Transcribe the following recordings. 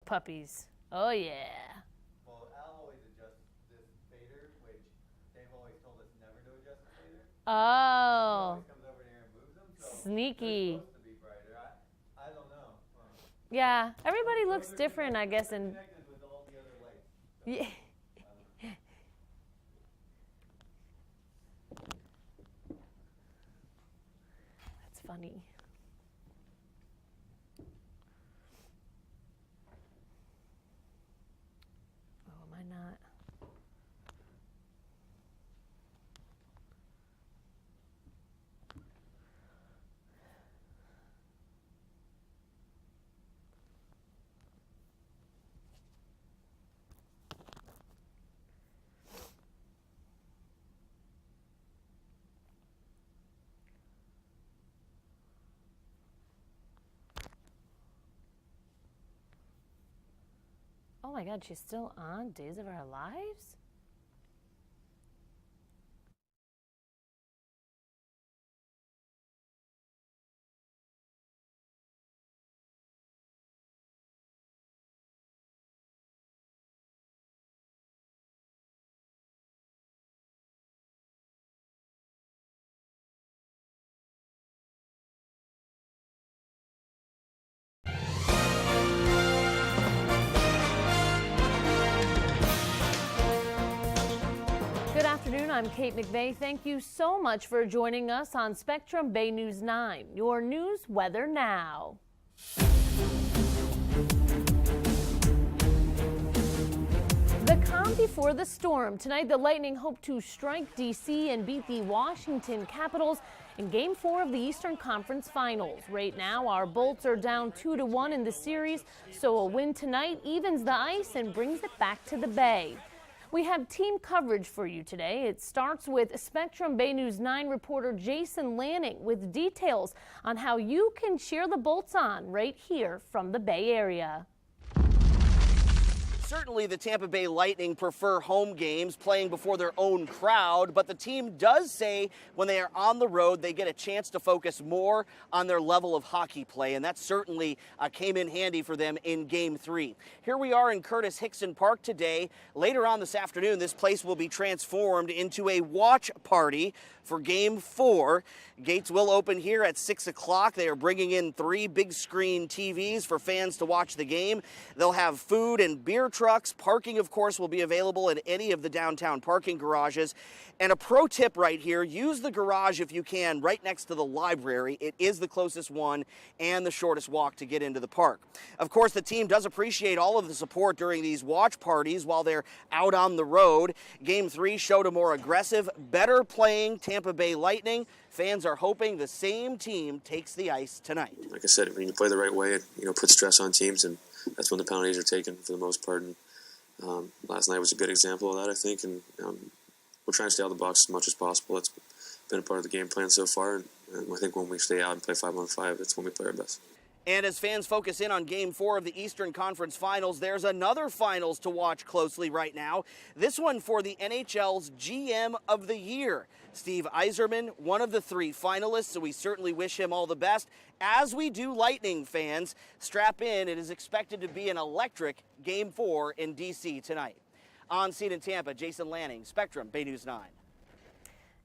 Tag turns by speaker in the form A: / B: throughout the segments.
A: puppies. Oh, yeah.
B: Well, Al always adjusts this fader, which they've always told us never to adjust the fader.
A: Oh.
B: He always comes over here and moves them. So
A: Sneaky.
B: they're supposed to be brighter. I don't know.
A: Yeah, everybody looks different, I guess. And
B: Connected with all the other lights. So,
A: yeah. That's funny. Oh, am I not? Oh my God, she's still on Days of Our Lives? Good afternoon, I'm Kate McVeigh. Thank you so much for joining us on Spectrum Bay News 9, your news weather now. The calm before the storm. Tonight, the Lightning hope to strike D.C. and beat the Washington Capitals in Game 4 of the Eastern Conference Finals. Right now, our Bolts are down 2-1 in the series, so a win tonight evens the ice and brings it back to the Bay. We have team coverage for you today. It starts with Spectrum Bay News 9 reporter Jason Lanning with details on how you can cheer the Bolts on right here from the Bay Area.
C: Certainly the Tampa Bay Lightning prefer home games, playing before their own crowd, but the team does say when they are on the road, they get a chance to focus more on their level of hockey play, and that certainly came in handy for them in Game 3. Here we are in Curtis Hickson Park today. Later on this afternoon, this place will be transformed into a watch party for Game 4. Gates will open here at 6 o'clock. They are bringing in 3 big screen TVs for fans to watch the game. They'll have food and beer trucks. Parking, of course, will be available in any of the downtown parking garages. And a pro tip right here, use the garage if you can right next to the library. It is the closest one and the shortest walk to get into the park. Of course, the team does appreciate all of the support during these watch parties while they're out on the road. Game 3 showed a more aggressive, better playing Tampa Bay Lightning. Fans are hoping the same team takes the ice tonight.
D: Like I said, when you play the right way, it puts stress on teams, and that's when the penalties are taken for the most part. And last night was a good example of that, I think, and we're trying to stay out of the box as much as possible. That's been a part of the game plan so far, and I think when we stay out and play 5-on-5, that's when we play our best.
C: And as fans focus in on Game 4 of the Eastern Conference Finals, there's another finals to watch closely right now. This one for the NHL's GM of the Year. Steve Yzerman, one of the 3 finalists, so we certainly wish him all the best. As we do Lightning fans, strap in. It is expected to be an electric Game 4 in D.C. tonight. On scene in Tampa, Jason Lanning, Spectrum, Bay News 9.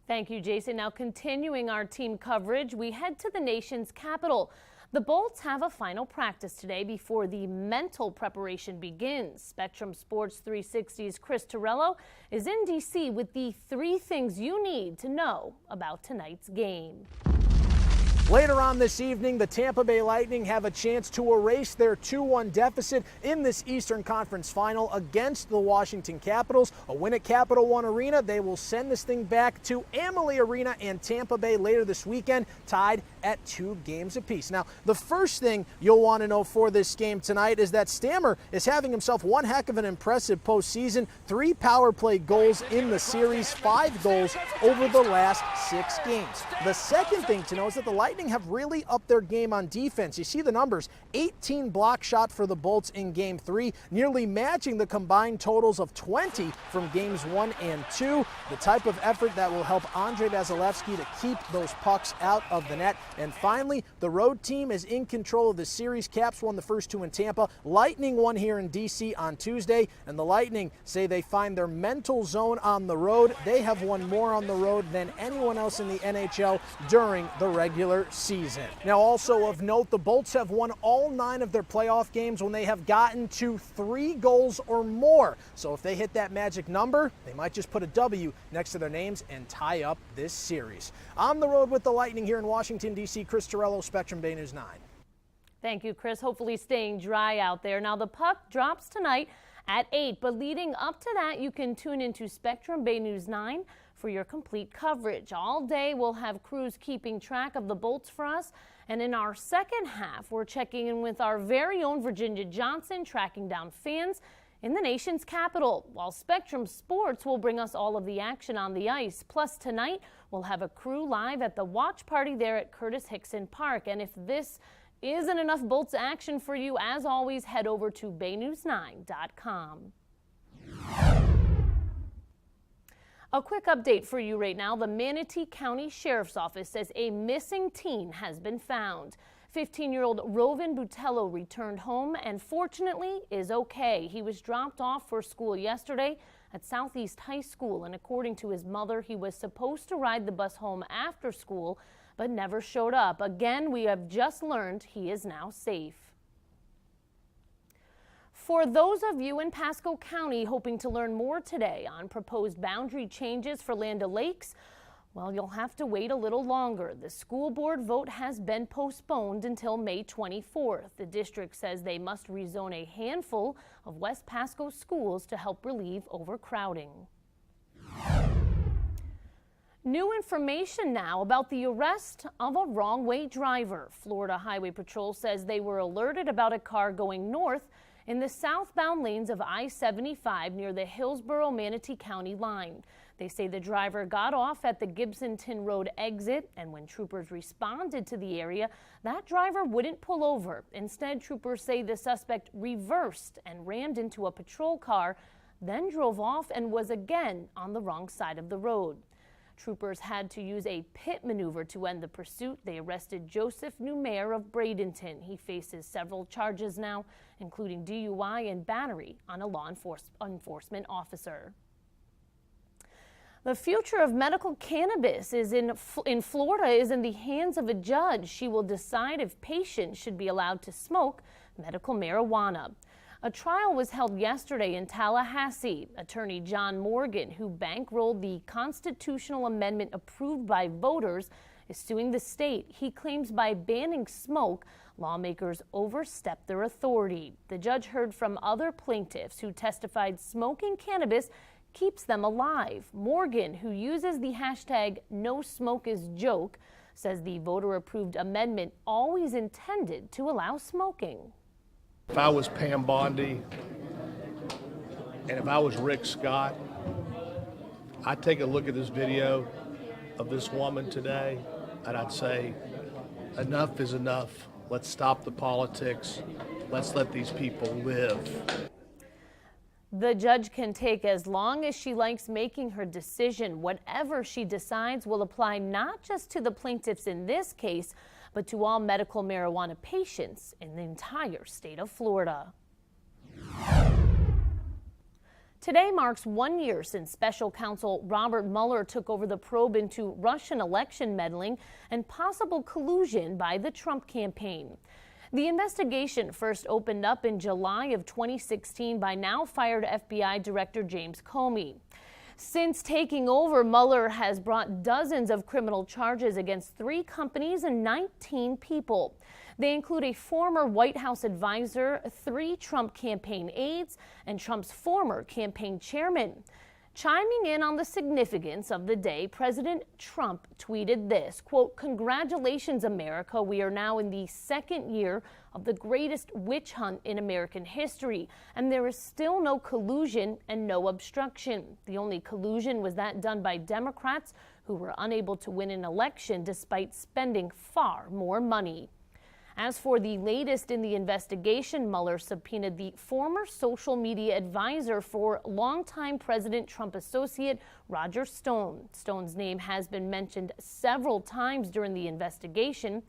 A: Thank you, Jason. Now continuing our team coverage, we head to the nation's capital. The Bolts have a final practice today before the mental preparation begins. Spectrum Sports 360's Chris Torello is in D.C. with the 3 things you need to know about tonight's game.
E: Later on this evening, the Tampa Bay Lightning have a chance to erase their 2-1 deficit in this Eastern Conference Final against the Washington Capitals. A win at Capital One Arena, they will send this thing back to Amalie Arena and Tampa Bay later this weekend, tied at 2 games apiece. Now, the first thing you'll want to know for this game tonight is that Stammer is having himself one heck of an impressive postseason. 3 power play goals in the series, 5 goals over the last 6 games. The second thing to know is that the Lightning Lightning have really upped their game on defense. You see the numbers, 18 block shot for the Bolts in Game 3, nearly matching the combined totals of 20 from Games 1 and 2. The type of effort that will help Andre Vasilevsky to keep those pucks out of the net. And finally, the road team is in control of the series. Caps won the first 2 in Tampa. Lightning won here in D.C. on Tuesday, and the Lightning say they find their mental zone on the road. They have won more on the road than anyone else in the NHL during the regular season. Now, also of note, the Bolts have won all 9 of their playoff games when they have gotten to 3 goals or more. So if they hit that magic number, they might just put a W next to their names and tie up this series. On the road with the Lightning here in Washington, D.C., Chris Torello, Spectrum Bay News 9.
A: Thank you, Chris. Hopefully staying dry out there. Now, the puck drops tonight at 8, but leading up to that, you can tune into Spectrum Bay News 9 for your complete coverage. All day, we'll have crews keeping track of the Bolts for us. And in our second half, we're checking in with our very own Virginia Johnson, tracking down fans in the nation's capital, while Spectrum Sports will bring us all of the action on the ice. Plus, tonight, we'll have a crew live at the watch party there at Curtis Hickson Park. And if this isn't enough Bolts action for you, as always, head over to baynews9.com. A quick update for you right now. The Manatee County Sheriff's Office says a missing teen has been found. 15-year-old Rovan Butello returned home and fortunately is okay. He was dropped off for school yesterday at Southeast High School, and according to his mother, he was supposed to ride the bus home after school but never showed up. Again, we have just learned he is now safe. For those of you in Pasco County hoping to learn more today on proposed boundary changes for Land O'Lakes, well, you'll have to wait a little longer. The school board vote has been postponed until May 24th. The district says they must rezone a handful of West Pasco schools to help relieve overcrowding. New information now about the arrest of a wrong-way driver. Florida Highway Patrol says they were alerted about a car going north in the southbound lanes of I-75 near the Hillsborough-Manatee County line. They say the driver got off at the Gibsonton Road exit, and when troopers responded to the area, that driver wouldn't pull over. Instead, troopers say the suspect reversed and rammed into a patrol car, then drove off and was again on the wrong side of the road. Troopers had to use a pit maneuver to end the pursuit. They arrested Joseph Newmayer of Bradenton. He faces several charges now, including DUI and battery on a law enforcement officer. The future of medical cannabis in Florida is in the hands of a judge. She will decide if patients should be allowed to smoke medical marijuana. A trial was held yesterday in Tallahassee. Attorney John Morgan, who bankrolled the constitutional amendment approved by voters, is suing the state. He claims by banning smoke, lawmakers overstepped their authority. The judge heard from other plaintiffs who testified smoking cannabis keeps them alive. Morgan, who uses the hashtag #NoSmokeIsJoke, says the voter-approved amendment always intended to allow smoking.
F: If I was Pam Bondi and if I was Rick Scott, I'd take a look at this video of this woman today and I'd say, enough is enough. Let's stop the politics. Let's let these people live.
A: The judge can take as long as she likes making her decision. Whatever she decides will apply not just to the plaintiffs in this case, but to all medical marijuana patients in the entire state of Florida. Today marks 1 year since special counsel Robert Mueller took over the probe into Russian election meddling and possible collusion by the Trump campaign. The investigation first opened up in July of 2016 by now fired FBI Director James Comey. Since taking over, Mueller has brought dozens of criminal charges against 3 companies and 19 people. They include a former White House advisor, 3 Trump campaign aides, and Trump's former campaign chairman. Chiming in on the significance of the day, President Trump tweeted this, quote, "Congratulations, America. We are now in the 2nd year of the greatest witch hunt in American history, and there is still no collusion and no obstruction. The only collusion was that done by Democrats who were unable to win an election despite spending far more money. As for the latest in the investigation, Mueller subpoenaed the former social media advisor for longtime President Trump associate Roger Stone. Stone's name has been mentioned several times during the investigation.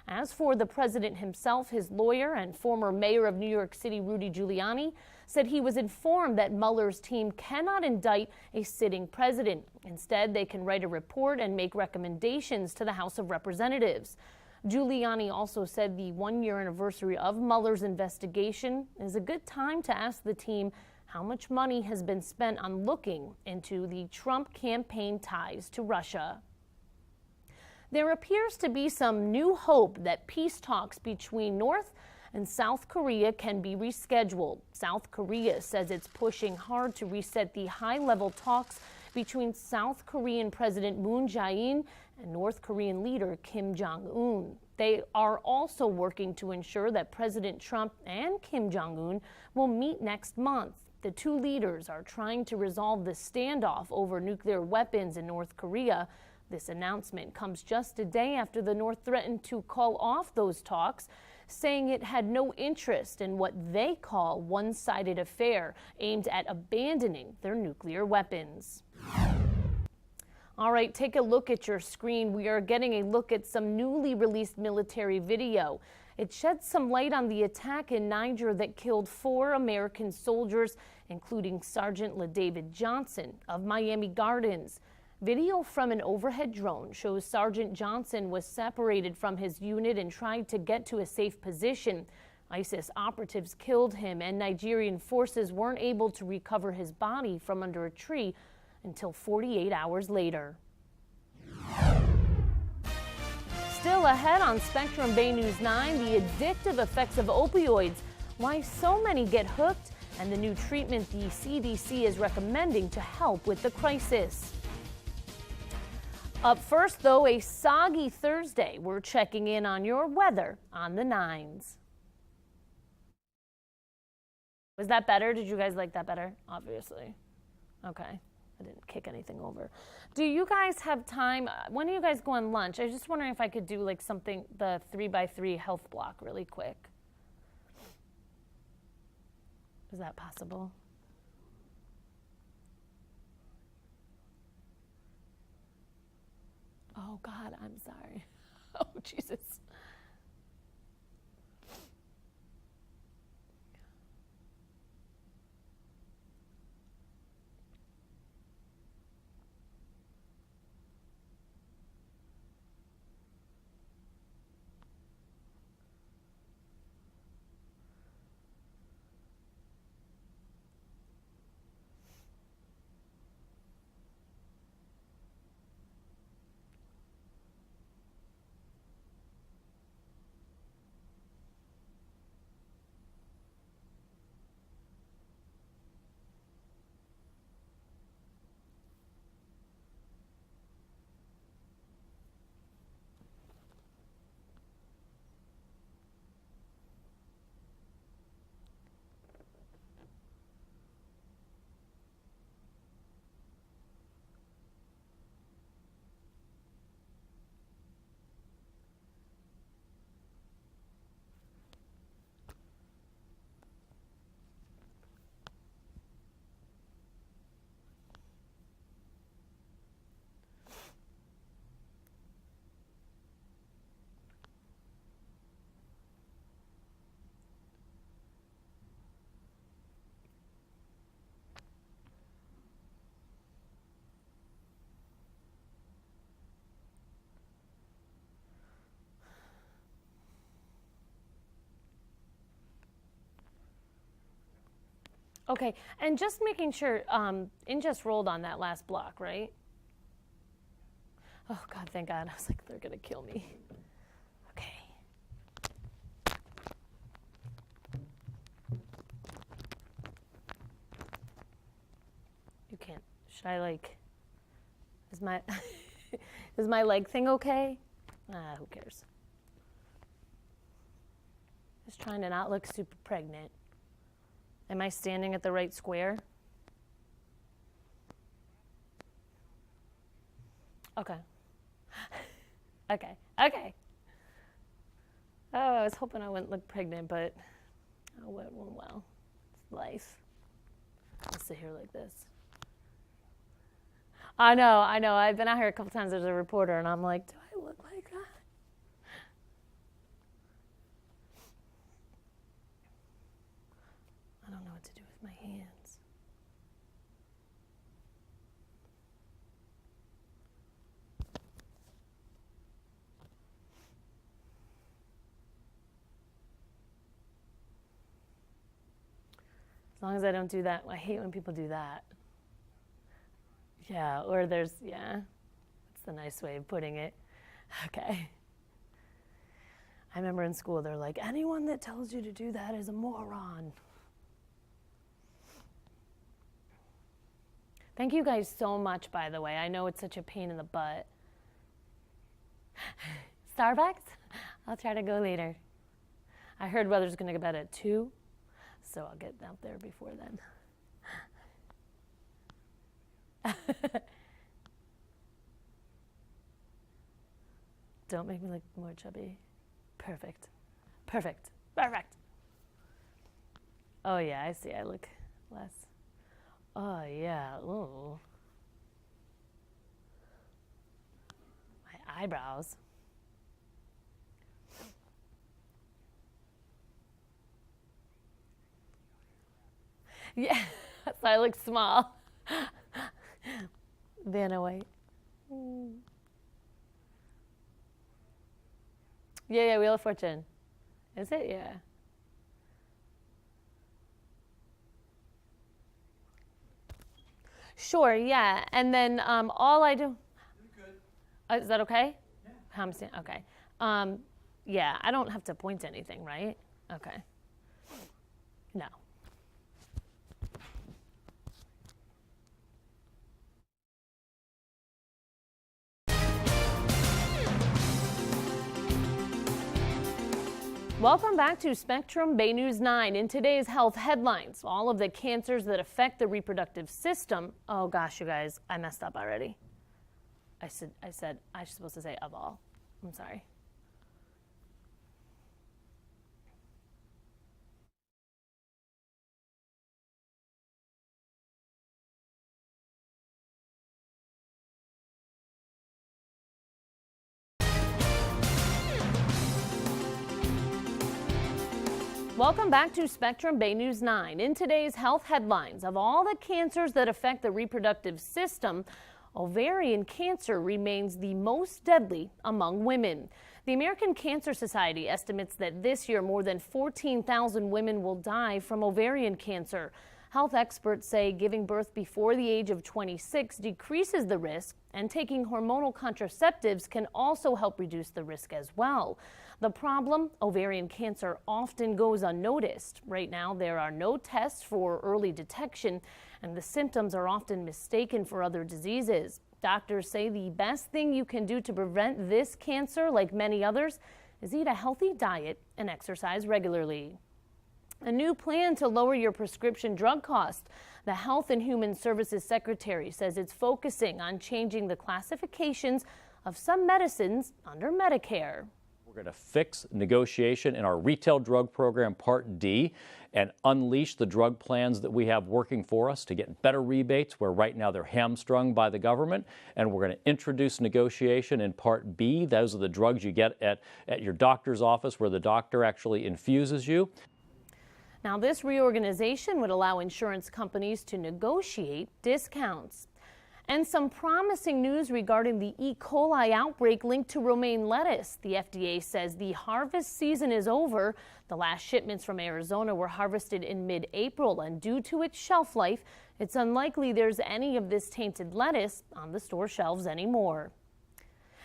A: As for the president himself, his lawyer and former mayor of New York City, Rudy Giuliani, said he was informed that Mueller's team cannot indict a sitting president. Instead, they can write a report and make recommendations to the House of Representatives. Giuliani also said the one-year anniversary of Mueller's investigation is a good time to ask the team how much money has been spent on looking into the Trump campaign ties to Russia. There appears to be some new hope that peace talks between North and South Korea can be rescheduled. South Korea says it's pushing hard to reset the high-level talks between South Korean President Moon Jae-in and North Korean leader Kim Jong-un. They are also working to ensure that President Trump and Kim Jong-un will meet next month. The two leaders are trying to resolve the standoff over nuclear weapons in North Korea. This announcement comes just a day after the North threatened to call off those talks, saying it had no interest in what they call one-sided affair aimed at abandoning their nuclear weapons. All right, take a look at your screen. We are getting a look at some newly released military video. It sheds some light on the attack in Niger that killed 4 American soldiers, including Sergeant LaDavid Johnson of Miami Gardens. Video from an overhead drone shows Sergeant Johnson was separated from his unit and tried to get to a safe position. ISIS operatives killed him, and Nigerian forces weren't able to recover his body from under a tree until 48 hours later. Still ahead on Spectrum Bay News 9, the addictive effects of opioids, why so many get hooked, and the new treatment the CDC is recommending to help with the crisis. Up first, though, a soggy Thursday. We're checking in on your weather on the 9s. Was that better? Did you guys like that better? Obviously. Okay. I didn't kick anything over. Do you guys have time? When do you guys go on lunch? I was just wondering if I could do like something, the 3x3 health block really quick. Is that possible? Oh God, I'm sorry. Oh Jesus. Okay, and just making sure, In just rolled on that last block, right? Oh God, thank God. I was like, they're gonna kill me. Okay. You can't, should I like, is my, is my leg thing okay? Who cares? Just trying to not look super pregnant. Am I standing at the right square? Okay. Okay. Oh, I was hoping I wouldn't look pregnant, but it went well. It's life. I'll sit here like this. I know. I've been out here a couple times as a reporter, and I'm like, do I look like that? I don't know what to do with my hands. As long as I don't do that. I hate when people do that. Yeah, or there's, yeah. That's the nice way of putting it. Okay. I remember in school, they're like, anyone that tells you to do that is a moron. Thank you guys so much, by the way. I know it's such a pain in the butt. Starbucks? I'll try to go later. I heard weather's going to get bad at 2, so I'll get out there before then. Don't make me look more chubby. Perfect. Oh yeah, I see. I look less. Oh yeah. Ooh. My eyebrows. Yeah, so I look small. Vanna White. Yeah, Wheel of Fortune. Is it? Yeah. Sure, yeah. And then all I do.
B: You're good.
A: Is that okay? Yeah. Okay. Yeah, I don't have to point to anything, right? Okay. No. Welcome back to Spectrum Bay News 9. In today's health headlines, all of the cancers that affect the reproductive system. Oh gosh, you guys, I messed up already. I said I was supposed to say of all. I'm sorry. Welcome back to Spectrum Bay News 9. In today's health headlines, of all the cancers that affect the reproductive system, ovarian cancer remains the most deadly among women. The American Cancer Society estimates that this year more than 14,000 women will die from ovarian cancer. Health experts say giving birth before the age of 26 decreases the risk, and taking hormonal contraceptives can also help reduce the risk as well. The problem, ovarian cancer often goes unnoticed. Right now, there are no tests for early detection, and the symptoms are often mistaken for other diseases. Doctors say the best thing you can do to prevent this cancer, like many others, is eat a healthy diet and exercise regularly. A new plan to lower your prescription drug cost. The Health and Human Services Secretary says it's focusing on changing the classifications of some medicines under Medicare.
G: We're going to fix negotiation in our retail drug program Part D and unleash the drug plans that we have working for us to get better rebates where right now they're hamstrung by the government. And we're going to introduce negotiation in Part B. Those are the drugs you get at your doctor's office where the doctor actually infuses you.
A: Now, this reorganization would allow insurance companies to negotiate discounts. And some promising news regarding the E. coli outbreak linked to romaine lettuce. The FDA says the harvest season is over. The last shipments from Arizona were harvested in mid-April, and due to its shelf life, it's unlikely there's any of this tainted lettuce on the store shelves anymore.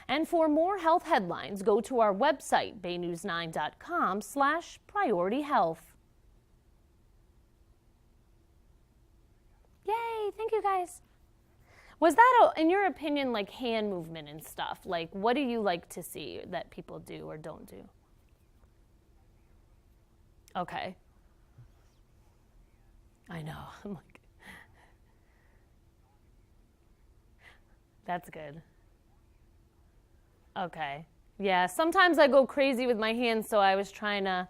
A: And for more health headlines, go to our website, baynews9.com/priorityhealth. Yay, thank you guys. Was that, in your opinion, like hand movement and stuff? Like, what do you like to see that people do or don't do? Okay. I know. I'm like, that's good. Okay. Yeah, sometimes I go crazy with my hands, so I was trying to.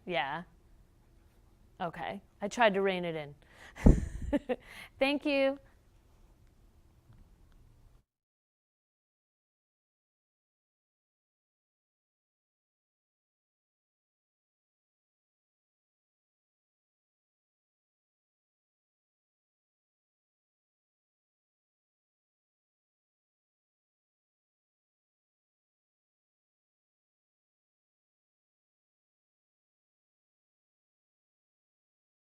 A: Yeah. Okay. I tried to rein it in. Thank you.